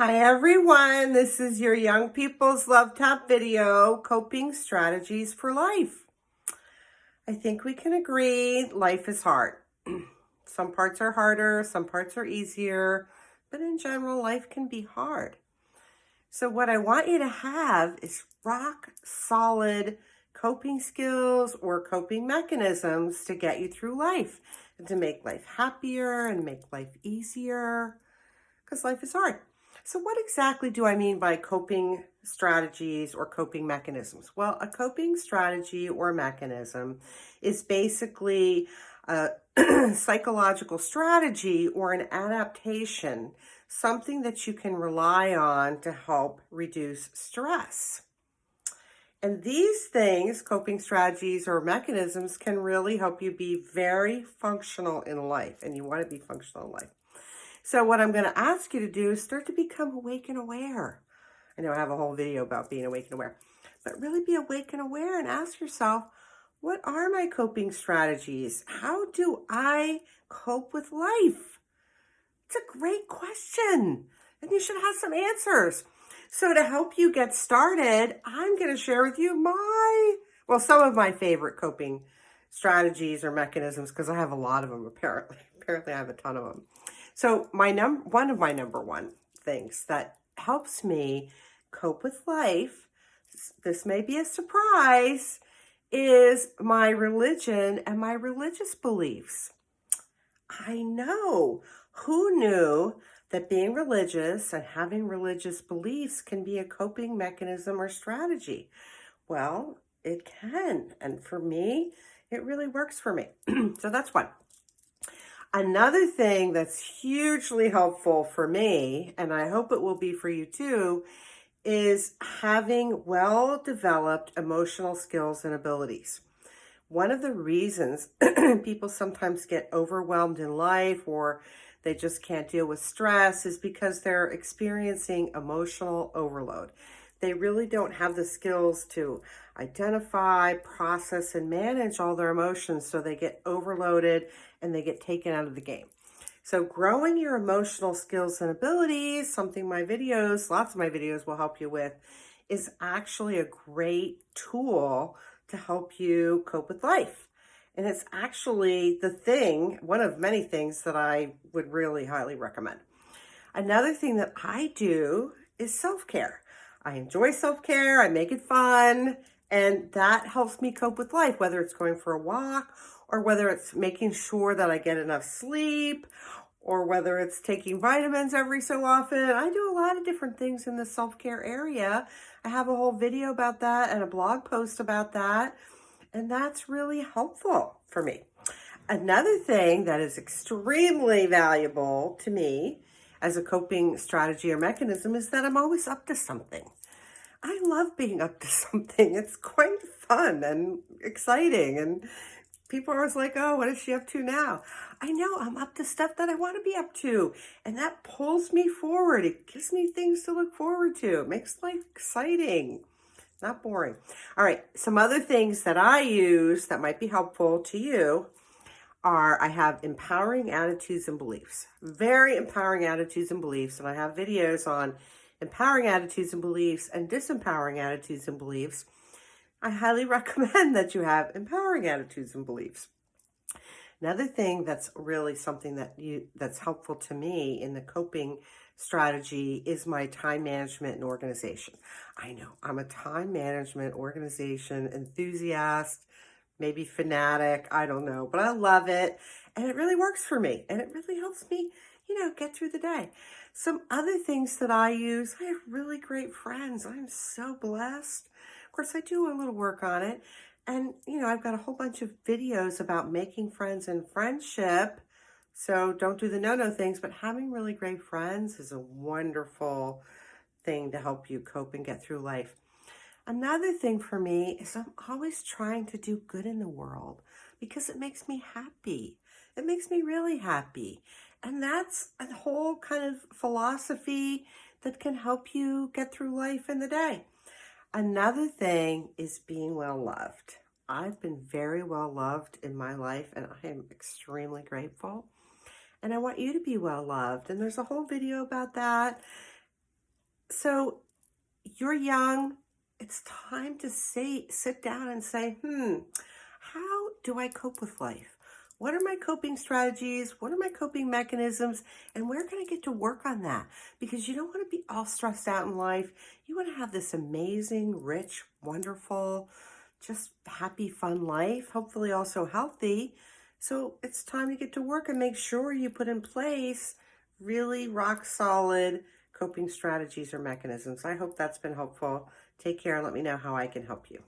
Hi everyone, this is your Young People's Love Tap video, Coping Strategies for Life. I think we can agree life is hard. Some parts are harder, some parts are easier, but in general, life can be hard. So what I want you to have is rock solid coping skills or coping mechanisms to get you through life and to make life happier and make life easier because life is hard. So what exactly do I mean by coping strategies or coping mechanisms? Well, a coping strategy or mechanism is basically a psychological strategy or an adaptation, something that you can rely on to help reduce stress. And these things, coping strategies or mechanisms, can really help you be very functional in life, and you want to be functional in life. So what I'm going to ask you to do is start to become awake and aware. I know I have a whole video about being awake and aware, but really be awake and aware and ask yourself, what are my coping strategies? How do I cope with life? It's a great question, and you should have some answers. So to help you get started, I'm going to share with you some of my favorite coping strategies or mechanisms, because I have a lot of them apparently. Apparently I have a ton of them. So one of my number one things that helps me cope with life, this may be a surprise, is my religion and my religious beliefs. I know. Who knew that being religious and having religious beliefs can be a coping mechanism or strategy? Well, it can. And for me, it really works for me. So that's one. Another thing that's hugely helpful for me, and I hope it will be for you too, is having well-developed emotional skills and abilities. One of the reasons people sometimes get overwhelmed in life or they just can't deal with stress is because they're experiencing emotional overload. They really don't have the skills to identify, process, and manage all their emotions, so they get overloaded and they get taken out of the game. So growing your emotional skills and abilities, something lots of my videos will help you with, is actually a great tool to help you cope with life. And it's actually one of many things that I would really highly recommend. Another thing that I do is self-care. I enjoy self-care, I make it fun, and that helps me cope with life, whether it's going for a walk or whether it's making sure that I get enough sleep or whether it's taking vitamins every so often. I do a lot of different things in the self-care area. I have a whole video about that and a blog post about that, and that's really helpful for me. Another thing that is extremely valuable to me as a coping strategy or mechanism is that I'm always up to something. I love being up to something. It's quite fun and exciting, and people are always like, oh, what is she up to now? I know I'm up to stuff that I want to be up to, and that pulls me forward. It gives me things to look forward to. It makes life exciting, not boring. All right, some other things that I use that might be helpful to you I have empowering attitudes and beliefs, very empowering attitudes and beliefs. And I have videos on empowering attitudes and beliefs and disempowering attitudes and beliefs. I highly recommend that you have empowering attitudes and beliefs. Another thing that's really something that's helpful to me in the coping strategy is my time management and organization. I know I'm a time management organization enthusiast, maybe fanatic, I don't know, but I love it. And it really works for me. And it really helps me, get through the day. Some other things that I use, I have really great friends. I'm so blessed. Of course, I do a little work on it. And, I've got a whole bunch of videos about making friends and friendship. So don't do the no-no things, but having really great friends is a wonderful thing to help you cope and get through life. Another thing for me is I'm always trying to do good in the world because it makes me happy. It makes me really happy. And that's a whole kind of philosophy that can help you get through life in the day. Another thing is being well loved. I've been very well loved in my life, and I am extremely grateful. And I want you to be well loved. And there's a whole video about that. So you're young. It's time to sit down and say, how do I cope with life? What are my coping strategies? What are my coping mechanisms? And where can I get to work on that? Because you don't want to be all stressed out in life. You want to have this amazing, rich, wonderful, just happy, fun life, hopefully also healthy. So it's time to get to work and make sure you put in place really rock solid coping strategies or mechanisms. I hope that's been helpful. Take care and let me know how I can help you.